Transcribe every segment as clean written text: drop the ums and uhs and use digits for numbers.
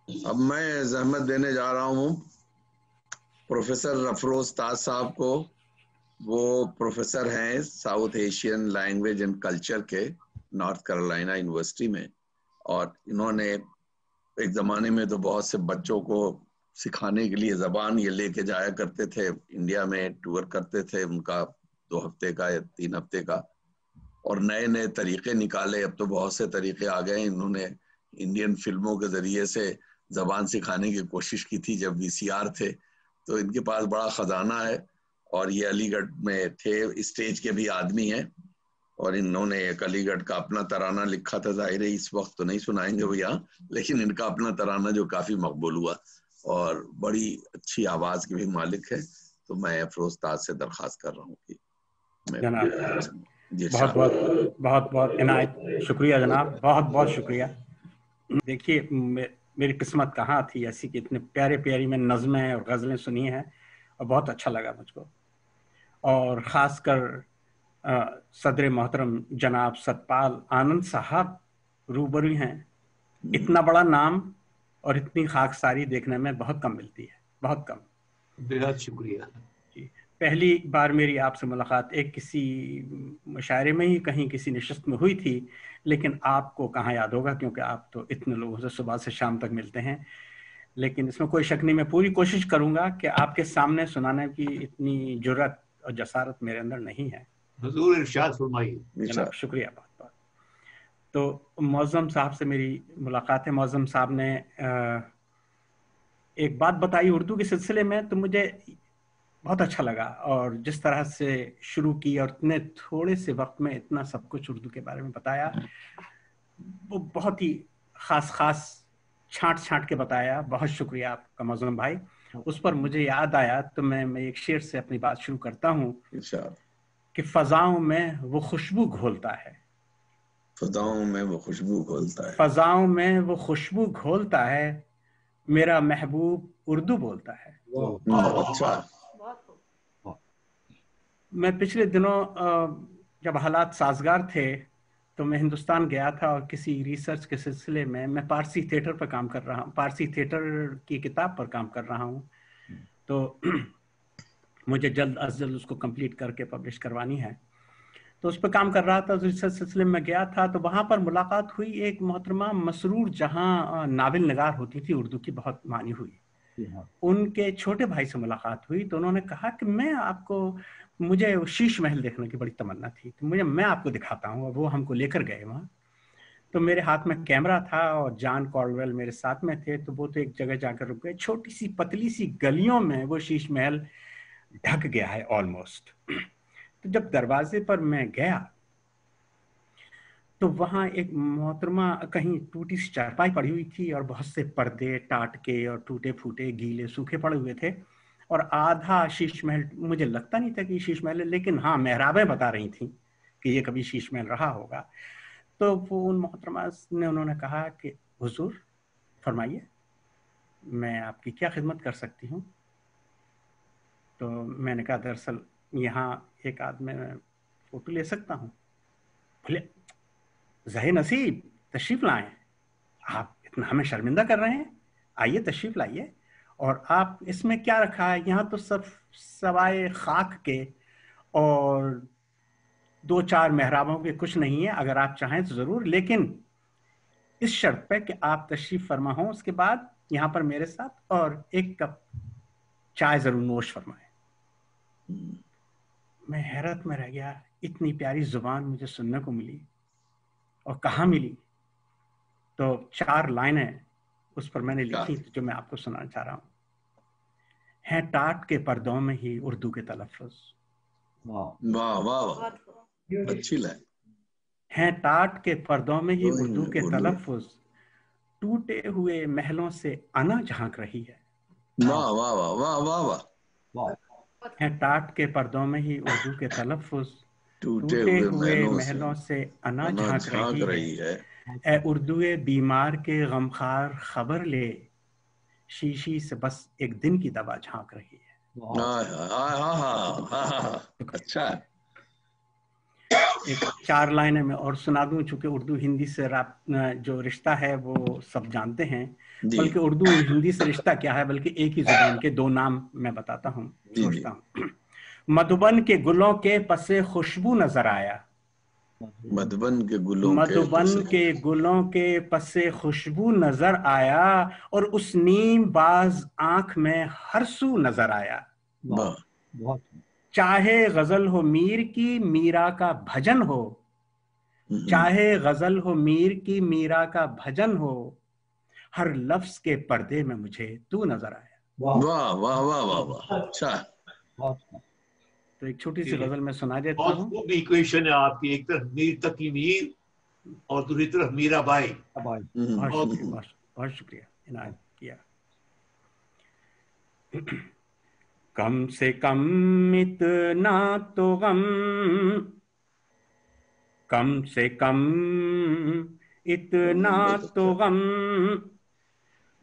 अब मैं जहमत देने जा रहा हूँ प्रोफेसर अफरोज ताज साहब को। वो प्रोफेसर हैं south Asian language and culture के नॉर्थ कैरोलिना यूनिवर्सिटी में, और इन्होंने एक ज़माने में तो बहुत से बच्चों को सिखाने के लिए ज़बान ये लेके जाया करते थे, इंडिया में टूर करते थे उनका 2 हफ्ते का या 3 हफ्ते का, और नए नए तरीके निकाले। अब तो बहुत से तरीके आ गए। इन्होंने इंडियन फिल्मों के ज़रिए से ज़बान सिखाने की कोशिश की थी जब वीसीआर थे, तो इनके पास बड़ा ख़जाना है। और ये अलीगढ़ में थे, स्टेज के भी आदमी हैं, और इन्होंने एक अलीगढ़ का अपना तराना लिखा था। जाहिर है इस वक्त तो नहीं सुनाएंगे वो यहाँ, लेकिन इनका अपना तराना जो काफी मकबूल हुआ, और बड़ी अच्छी आवाज के भी मालिक है। तो मैं अफरोज ताज से दरखास्त कर रहा हूँ कि मैं जनाब जी बहुत बहुत इनायत, शुक्रिया जनाब, बहुत बहुत शुक्रिया। देखिए मेरी किस्मत कहाँ थी ऐसी कि इतने प्यारे प्यारी मैं नज़में और गज़लें सुनी हैं, और बहुत अच्छा लगा मुझको। और ख़ासकर सदर मोहतरम जनाब सतपाल आनंद साहब रूबरू हैं। इतना बड़ा नाम और इतनी खाकसारी देखने में बहुत कम मिलती है, बहुत कम। बेहद शुक्रिया जी। पहली बार मेरी आपसे मुलाकात एक किसी मुशायरे में ही कहीं किसी नशस्त में हुई थी, लेकिन आपको कहाँ याद होगा, क्योंकि आप तो इतने लोगों से सुबह से शाम तक मिलते हैं। लेकिन इसमें कोई शक नहीं, मैं पूरी कोशिश करूंगा कि आपके सामने सुनाने की इतनी जुर्रत और जसारत मेरे अंदर नहीं है। हुजूर इरशाद फरमाइए। जनाब शुक्रिया बहुत बहुत। तो मौज़म साहब से मेरी मुलाकात है। मौज़म साहब ने एक बात बताई उर्दू के सिलसिले में, तो मुझे बहुत अच्छा लगा, और जिस तरह से शुरू की और इतने थोड़े से वक्त में इतना सब कुछ उर्दू के बारे में बताया, वो बहुत ही खास छांट छांट के बताया। बहुत शुक्रिया आपका मौज़म भाई। उस पर मुझे याद आया, तो मैं एक शेर से अपनी बात शुरू करता हूँ कि फजाओं में वो खुशबू घोलता है, फजाओं में वो खुशबू घोलता है, फजाओं में वो खुशबू घोलता है, मेरा महबूब उर्दू बोलता है। अच्छा। मैं पिछले दिनों जब हालात साजगार थे तो मैं हिंदुस्तान गया था, और किसी रिसर्च के सिलसिले में मैं पारसी थिएटर पर काम कर रहा हूँ, पारसी थिएटर की किताब पर काम कर रहा हूँ। तो मुझे जल्द अज जल्द उसको कंप्लीट करके पब्लिश करवानी है, तो उस पर काम कर रहा था। तो रिसर्च सिलसिले में गया था, तो वहाँ पर मुलाकात हुई एक मोहतरमा मसरूर जहाँ नावल निगार होती थी उर्दू की, बहुत मानी हुई। उनके छोटे भाई से मुलाकात हुई, तो उन्होंने कहा कि मुझे शीश महल देखने की बड़ी तमन्ना थी, तो मैं आपको दिखाता हूँ। और वो हमको लेकर गए वहाँ। तो मेरे हाथ में कैमरा था और जॉन कॉल्डवेल मेरे साथ में थे। तो वो तो एक जगह जाकर रुक गए, छोटी सी पतली सी गलियों में वो शीश महल ढक गया है ऑलमोस्ट। तो जब दरवाजे पर मैं गया तो वहाँ एक मोहतरमा कहीं टूटी सी चारपाई पड़ी हुई थी, और बहुत से पर्दे टाट के और टूटे फूटे गीले सूखे पड़े हुए थे, और आधा शीश महल। मुझे लगता नहीं था कि शीश महल है, लेकिन हाँ मेहराबें बता रही थी कि ये कभी शीश महल रहा होगा। तो वो उन मोहतरमा ने उन्होंने कहा कि हुजूर फरमाइए, मैं आपकी क्या खिदमत कर सकती हूँ। तो मैंने कहा दरअसल यहाँ एक आदमी में फोटो ले सकता हूँ। बोले ज़ाहिर नसीब, तशरीफ लाएं, आप इतना हमें शर्मिंदा कर रहे हैं, आइए तशरीफ लाइए। और आप इसमें क्या रखा है, यहाँ तो सब सवाए खाक के और 2-4 मेहराबों के कुछ नहीं है, अगर आप चाहें तो ज़रूर, लेकिन इस शर्त पे कि आप तशरीफ फरमा हो उसके बाद यहाँ पर मेरे साथ, और एक कप चाय ज़रूर नोश फरमाएं। मैं हैरत में रह गया, इतनी प्यारी जुबान मुझे सुनने को मिली, और कहाँ मिली। तो 4 लाइनें उस पर मैंने लिखी जो मैं आपको सुनाना चाह रहा हूँ। हैं टाट के पर्दों में ही उर्दू के तलफ़्फ़ुज़, वाह वाह वाह, अच्छी लाइन। हैं टाट के पर्दों में ही उर्दू के तलफ़्फ़ुज़, टूटे हुए महलों से अना झांक रही है। वाह वाह वाह वाह वाह वाह। हैं टाट के पर्दों में ही उर्दू के तलफ़्फ़ुज़, टूटे हुए महलों से अना झांक रही है। ए उर्दूए बीमार के गमखार खबर ले, शीशी से बस एक दिन की दवा झांक रही है। अच्छा। एक 4 लाइनें में और सुना दूं, चूंकि उर्दू हिंदी से जो रिश्ता है वो सब जानते हैं, जी बल्कि उर्दू हिंदी से रिश्ता क्या है, बल्कि एक ही जुबान के 2 नाम मैं बताता हूँ, जी जी। सोचता हूँ। मधुबन के गुलों के पसे खुशबू नजर आया, मधुबन के गुलों के मधुबन पसे, के गुलों के पसे खुशबू नजर आया, और उस नीम बाज आंख में हर सू नजर आया। वाह, बहुत चाहे गजल हो मीर की, मीरा का भजन हो, चाहे गजल हो मीर की, मीरा का भजन हो, हर लफ्ज के पर्दे में मुझे तू नजर आया। वाह वाह वाह वाह वाह वाह, अच्छा। बहुत तो एक छोटी सी ये गजल मैं सुना देता बहुत हूँ। खूब इक्वेशन है आपकी, एक तरफ मीर तकी मीर और दूसरी तरफ मीराबाई। बहुत बहुत शुक्रिया, खूब। बहुत शुक्रिया इनायत किया। कम से कम इतना तो गम, कम से कम इतना बहुत तो अच्छा। गम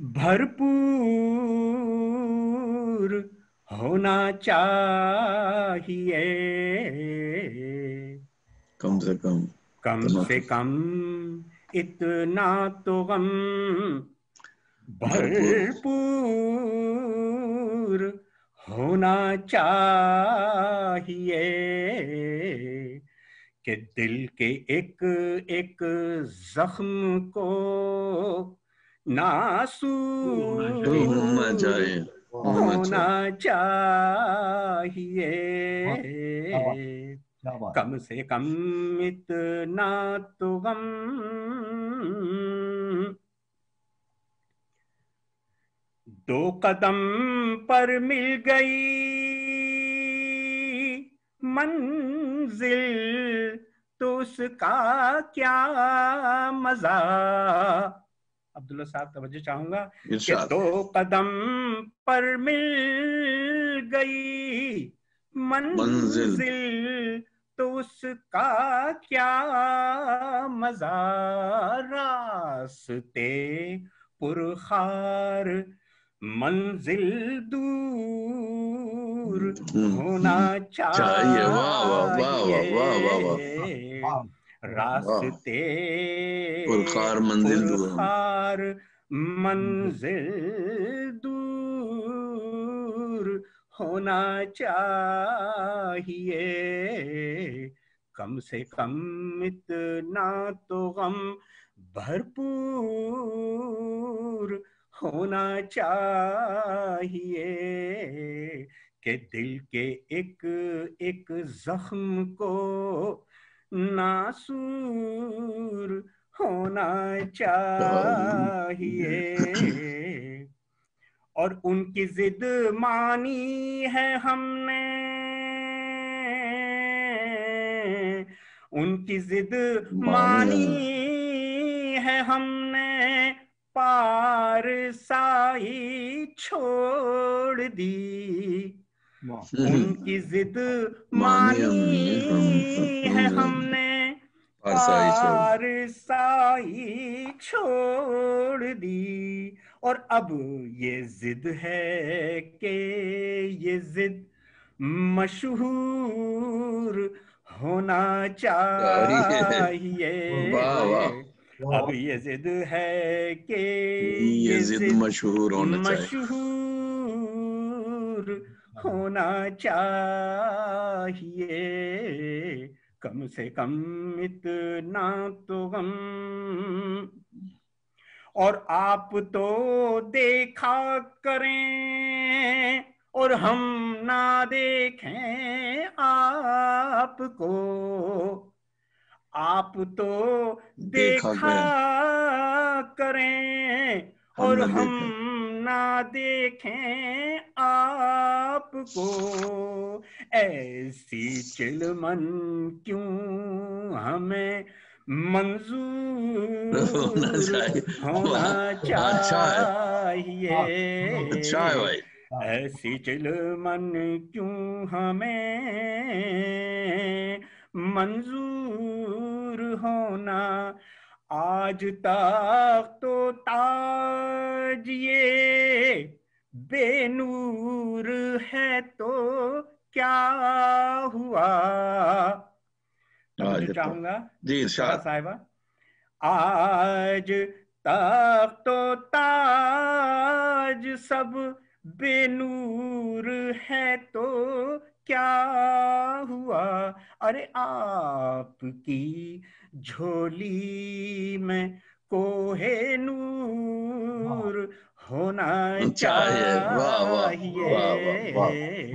भरपूर होना चाहिए। कम से कम कम इतना से तो कम इतना तो गम भरपूर। भरपूर होना चाहिए, कि दिल के एक एक जख्म को तो होना नासूर चाहिए, होना होना चाहिए। चाहिए। क्या बात। कम से कम इतना तो गम। दो कदम पर मिल गई मंजिल, तो उसका क्या मजा। अब्दुल्ला साहब तवज्जो चाहूंगा कि इरशाद। 2 कदम पर मिल गई मंजिल। मंजिल, तो उसका क्या मजा। रास्ते पुरखार, मंजिल दूर होना चाहिए। वाह वाह वाह चाहिए। वाह वाह वाह वाह वाह वाह। रास्ते पुरखार मंजिल दूर होना। पुरखार, मंजिल दूर होना चाहिए। कम से कम इतना तो गम भरपूर होना चाहिए, कि दिल के एक एक जख्म को नासूर होना चाहिए। और उनकी जिद मानी है हमने, उनकी जिद मानिए। मानी है हमने, पार साई छोड़ दी। उनकी जिद मानिए हमने, मानी है हम हमने, पारसाई छोड़। पार साई छोड़ दी। और अब ये जिद है कि ये जिद मशहूर होना चाहिए। वाह वाह। अब ये जिद है कि ये ये जिद जिद मशहूर होना चाहिए। मशहूर होना चाहिए। कम से कम इतना तो गम। और आप तो देखा करें और हम ना देखें आपको। आप तो देखा देखा करें, करें हम और न हम देखें। ना देखें आपको। ऐसी चिलमन क्यों हमें होना मंजूर चाहिए। होना वाह, अच्छा है, चाहिए। अच्छा है भाई। ऐसी चिलमन क्यों हमें मंजूर होना। आज तक तो ताज ये बेनूर है, तो क्या हुआ। मैं कुछ चाहूंगा जी इरशाद। साहिबा। आज तख्तो ताज सब बेनूर है तो क्या हुआ, अरे आपकी झोली में कोहे नूर होना चाहिए। वाह वाह वाह वाह वाह। चाहिए,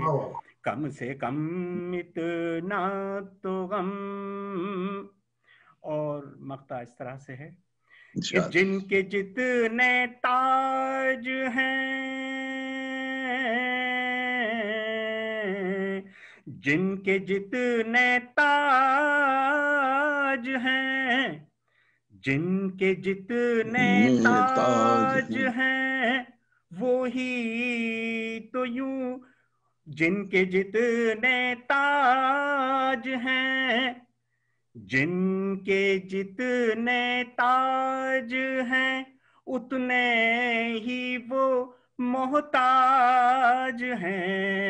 कम से कम इतना तो गम। और मक्ता इस तरह से है कि जिनके जितने ताज हैं, जिनके जितने ताज हैं, जिनके जितने ताज हैं, वो ही तो यूं, जिनके जितने ताज हैं, जिनके जितने ताज हैं, उतने ही वो मोहताज हैं।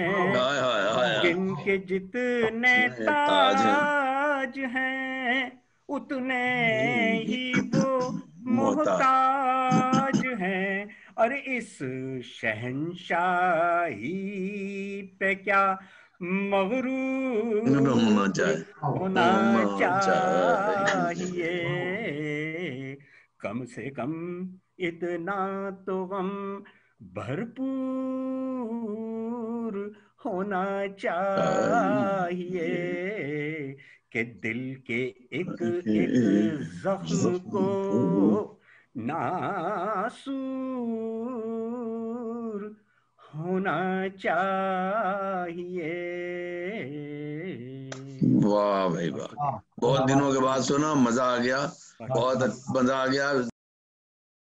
जिनके जितने ताज हैं, उतने ही वो मोहताज हैं। और इस शहंशाही पे क्या मगरूर होना चाहिए, कम से कम इतना तो गम भरपूर होना चाहिए कि दिल के एक एक जख्म को नासूर होना चाहिए। वाह भाई वाह, बहुत दिनों के बाद सुना, मजा आ गया, बहुत मजा आ गया।